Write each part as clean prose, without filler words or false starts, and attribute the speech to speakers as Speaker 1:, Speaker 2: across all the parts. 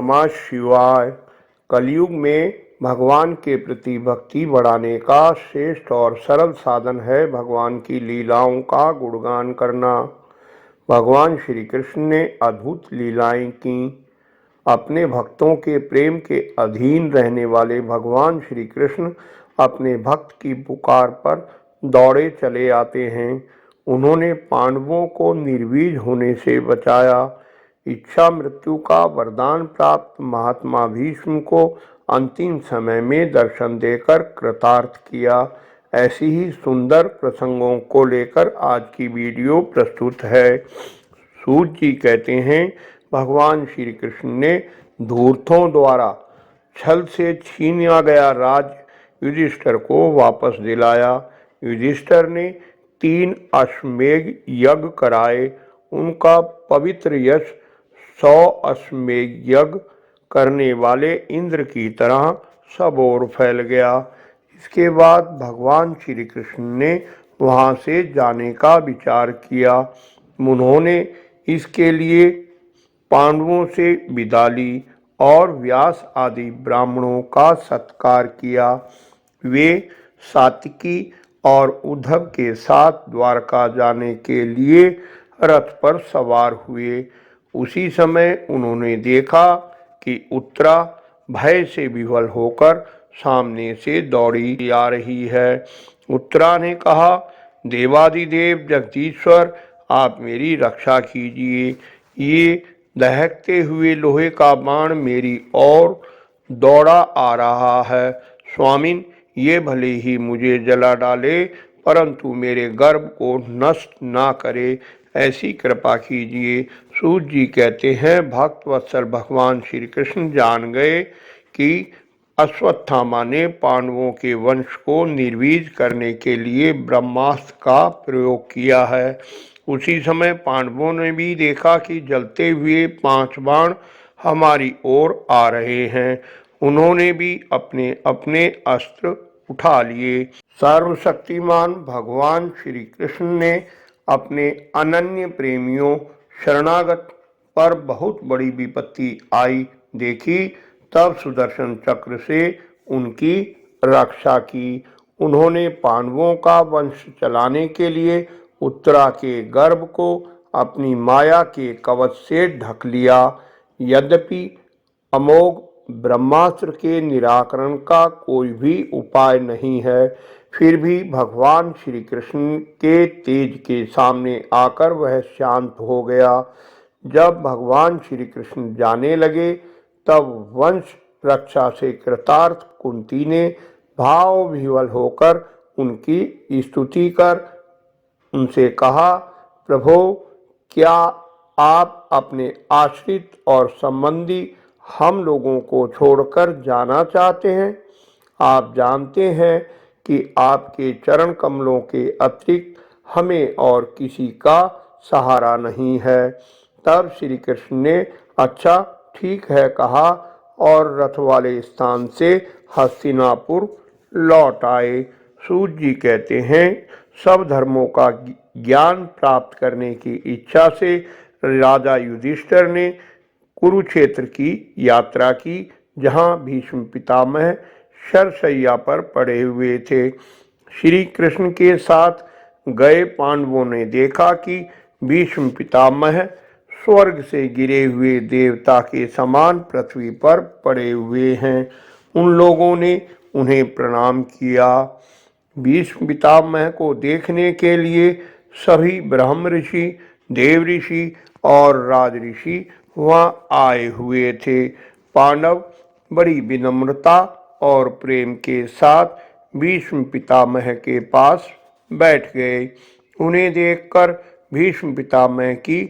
Speaker 1: नमः शिवाय। कलयुग में भगवान के प्रति भक्ति बढ़ाने का श्रेष्ठ और सरल साधन है भगवान की लीलाओं का गुणगान करना। भगवान श्री कृष्ण ने अद्भुत लीलाएं की। अपने भक्तों के प्रेम के अधीन रहने वाले भगवान श्री कृष्ण अपने भक्त की पुकार पर दौड़े चले आते हैं। उन्होंने पांडवों को निर्वीज होने से बचाया। इच्छा मृत्यु का वरदान प्राप्त महात्मा भीष्म को अंतिम समय में दर्शन देकर कृतार्थ किया। ऐसी ही सुंदर प्रसंगों को लेकर आज की वीडियो प्रस्तुत है। सूत जी कहते हैं, भगवान श्री कृष्ण ने धूर्तों द्वारा छल से छीना गया राज्य युधिष्ठिर को वापस दिलाया। युधिष्ठिर ने 3 अश्वमेध यज्ञ कराए। उनका पवित्र यश 100 अश्वमेध यज्ञ करने वाले इंद्र की तरह सब ओर फैल गया। इसके बाद भगवान श्री कृष्ण ने वहां से जाने का विचार किया। उन्होंने इसके लिए पांडवों से विदा ली और व्यास आदि ब्राह्मणों का सत्कार किया। वे सात्विकी और उद्धव के साथ द्वारका जाने के लिए रथ पर सवार हुए। उसी समय उन्होंने देखा कि उत्तरा भय से विह्वल होकर सामने से दौड़ी आ रही है। उत्तरा ने कहा, देवादिदेव जगदीश्वर, आप मेरी रक्षा कीजिए। ये दहकते हुए लोहे का बाण मेरी ओर दौड़ा आ रहा है। स्वामिन, ये भले ही मुझे जला डाले, परंतु मेरे गर्भ को नष्ट ना करे, ऐसी कृपा कीजिए। सूत जी कहते हैं, भक्त वत्सल भगवान श्री कृष्ण जान गए कि अश्वत्थामा ने पांडवों के वंश को निर्वीज करने के लिए ब्रह्मास्त्र का प्रयोग किया है। उसी समय पांडवों ने भी देखा कि जलते हुए 5 बाण हमारी ओर आ रहे हैं। उन्होंने भी अपने अपने अस्त्र उठा लिए। सर्वशक्तिमान भगवान श्री कृष्ण ने अपने अनन्य प्रेमियों शरणागत पर बहुत बड़ी विपत्ति आई देखी, तब सुदर्शन चक्र से उनकी रक्षा की। उन्होंने पांडवों का वंश चलाने के लिए उत्तरा के गर्भ को अपनी माया के कवच से ढक लिया। यद्यपि अमोघ ब्रह्मास्त्र के निराकरण का कोई भी उपाय नहीं है, फिर भी भगवान श्री कृष्ण के तेज के सामने आकर वह शांत हो गया। जब भगवान श्री कृष्ण जाने लगे, तब वंश रक्षा से कृतार्थ कुंती ने भाव विह्वल होकर उनकी स्तुति कर उनसे कहा, प्रभो, क्या आप अपने आश्रित और संबंधी हम लोगों को छोड़कर जाना चाहते हैं? आप जानते हैं कि आपके चरण कमलों के अतिरिक्त हमें और किसी का सहारा नहीं है। तब श्री कृष्ण ने अच्छा ठीक है कहा और रथ वाले स्थान से हस्तिनापुर लौट आए। सूत जी कहते हैं, सब धर्मों का ज्ञान प्राप्त करने की इच्छा से राजा युधिष्ठिर ने कुरुक्षेत्र की यात्रा की, जहां भीष्म पितामह शरशैया पर पड़े हुए थे। श्री कृष्ण के साथ गए पांडवों ने देखा कि भीष्म पितामह स्वर्ग से गिरे हुए देवता के समान पृथ्वी पर पड़े हुए हैं। उन लोगों ने उन्हें प्रणाम किया। भीष्म पितामह को देखने के लिए सभी ब्रह्म ऋषि, देव ऋषि और राज ऋषि वहां आए हुए थे। पांडव बड़ी विनम्रता और प्रेम के साथ भीष्म पितामह के पास बैठ गए। उन्हें देखकर भीष्म पितामह की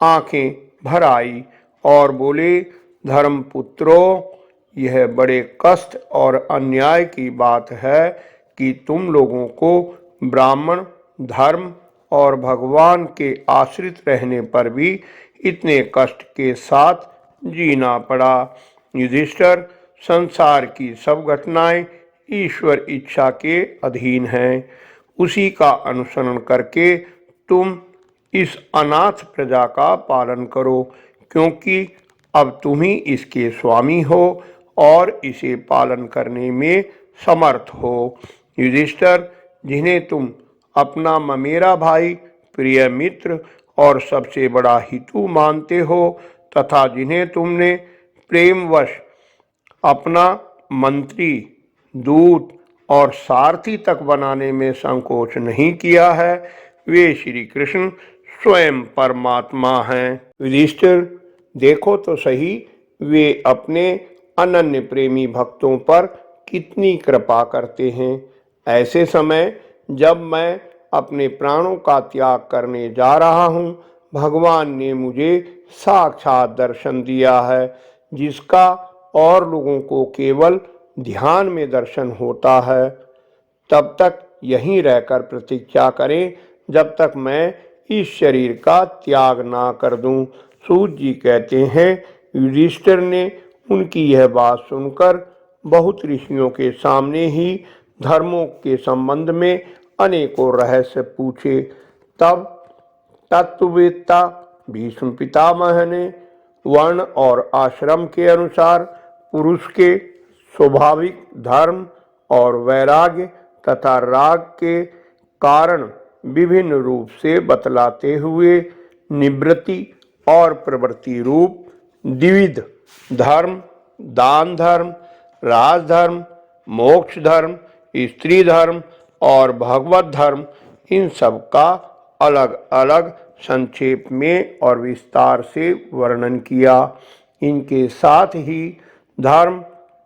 Speaker 1: आंखें भर आई और बोले, धर्मपुत्रों, यह बड़े कष्ट और अन्याय की बात है कि तुम लोगों को ब्राह्मण धर्म और भगवान के आश्रित रहने पर भी इतने कष्ट के साथ जीना पड़ा। युधिष्ठिर, संसार की सब घटनाएं ईश्वर इच्छा के अधीन हैं। उसी का अनुसरण करके तुम इस अनाथ प्रजा का पालन करो, क्योंकि अब तुम ही इसके स्वामी हो और इसे पालन करने में समर्थ हो। युधिष्ठिर, जिन्हें तुम अपना ममेरा भाई, प्रिय मित्र और सबसे बड़ा हितु मानते हो तथा जिन्हें तुमने प्रेमवश अपना मंत्री, दूत और सारथी तक बनाने में संकोच नहीं किया है, वे श्री कृष्ण स्वयं परमात्मा हैं। युधिष्ठिर, देखो तो सही, वे अपने अनन्य प्रेमी भक्तों पर कितनी कृपा करते हैं। ऐसे समय जब मैं अपने प्राणों का त्याग करने जा रहा हूँ, भगवान ने मुझे साक्षात दर्शन दिया है, जिसका और लोगों को केवल ध्यान में दर्शन होता है। तब तक यहीं रहकर प्रतीक्षा करें जब तक मैं इस शरीर का त्याग ना कर दूं। सूत जी कहते हैं, युधिष्ठिर ने उनकी यह बात सुनकर बहुत ऋषियों के सामने ही धर्मों के संबंध में अनेकों रहस्य पूछे। तब तत्ववेत्ता भीष्म पितामह ने वर्ण और आश्रम के अनुसार पुरुष के स्वाभाविक धर्म और वैराग्य तथा राग के कारण विभिन्न रूप से बतलाते हुए निवृत्ति और प्रवृत्ति रूप द्विविध धर्म, दान धर्म, राजधर्म, मोक्ष धर्म, स्त्री धर्म और भगवत धर्म, इन सब का अलग अलग संक्षेप में और विस्तार से वर्णन किया। इनके साथ ही धर्म,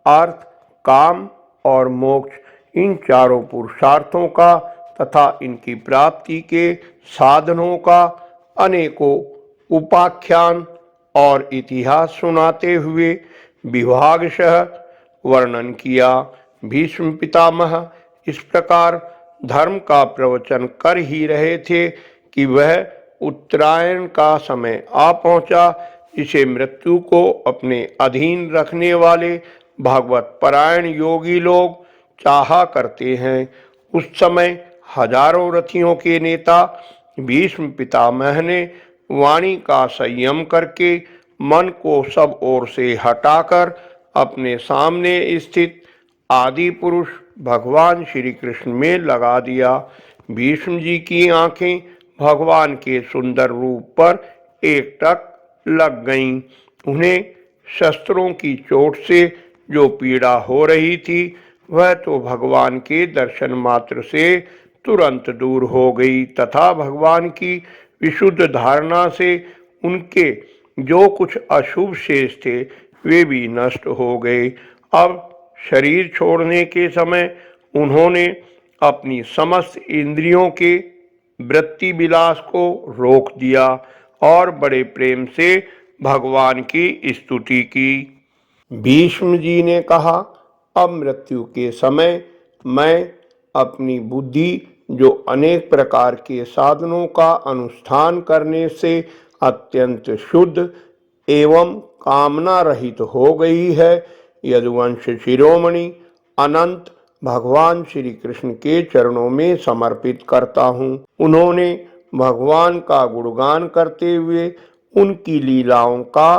Speaker 1: अर्थ, काम और मोक्ष, इन चारों पुरुषार्थों का तथा इनकी प्राप्ति के साधनों का अनेकों उपाख्यान और इतिहास सुनाते हुए विभागशः वर्णन किया। भीष्म पितामह इस प्रकार धर्म का प्रवचन कर ही रहे थे कि वह उत्तरायण का समय आ पहुंचा, जिसे मृत्यु को अपने अधीन रखने वाले भागवत परायण योगी लोग चाहा करते हैं। उस समय हजारों रथियों के नेता भीष्म पितामह ने वाणी का संयम करके मन को सब ओर से हटाकर अपने सामने स्थित आदि पुरुष भगवान श्री कृष्ण में लगा दिया। भीष्म जी की आंखें भगवान के सुंदर रूप पर एकटक लग गईं। उन्हें शस्त्रों की चोट से जो पीड़ा हो रही थी, वह तो भगवान के दर्शन मात्र से तुरंत दूर हो गई तथा भगवान की विशुद्ध धारणा से उनके जो कुछ अशुभ शेष थे, वे भी नष्ट हो गए। अब शरीर छोड़ने के समय उन्होंने अपनी समस्त इंद्रियों के वृत्ति विलास को रोक दिया और बड़े प्रेम से भगवान की स्तुति की। भीष्म जी ने कहा, अब मृत्यु के समय मैं अपनी बुद्धि, जो अनेक प्रकार के साधनों का अनुष्ठान करने से अत्यंत शुद्ध एवं कामना रहित हो गई है, यदुवंश शिरोमणि अनंत भगवान श्री कृष्ण के चरणों में समर्पित करता हूँ। उन्होंने भगवान का गुणगान करते हुए उनकी लीलाओं का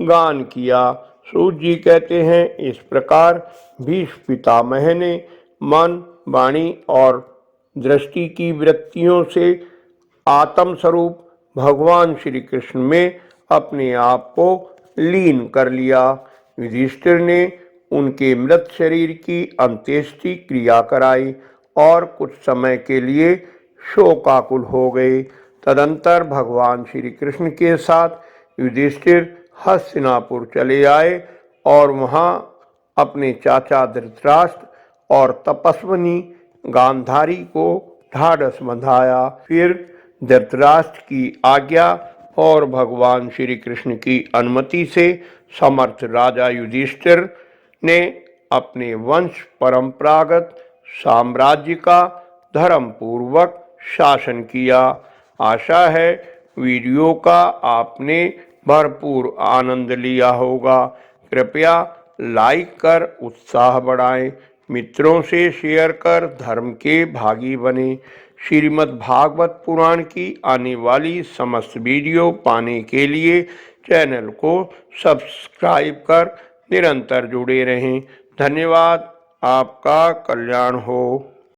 Speaker 1: गान किया। सूत जी कहते हैं, इस प्रकार भीष्म पितामह ने मन, वाणी और दृष्टि की वृत्तियों से आत्म स्वरूप भगवान श्री कृष्ण में अपने आप को लीन कर लिया। युधिष्ठिर ने उनके मृत शरीर की अंत्येष्टि क्रिया कराई और कुछ समय के लिए शोकाकुल हो गए। तदंतर भगवान श्री कृष्ण के साथ युधिष्ठिर हस्तिनापुर चले आए और वहां अपने चाचा धृतराष्ट्र और तपस्विनी गांधारी को ढाढ़स बंधाया। फिर धृतराष्ट्र की आज्ञा और भगवान श्री कृष्ण की अनुमति से समर्थ राजा युधिष्ठिर ने अपने वंश परंपरागत साम्राज्य का धर्म पूर्वक शासन किया। आशा है वीडियो का आपने भरपूर आनंद लिया होगा। कृपया लाइक कर उत्साह बढ़ाएं, मित्रों से शेयर कर धर्म के भागी बने। श्रीमद् भागवत पुराण की आने वाली समस्त वीडियो पाने के लिए चैनल को सब्सक्राइब कर निरंतर जुड़े रहें। धन्यवाद। आपका कल्याण हो।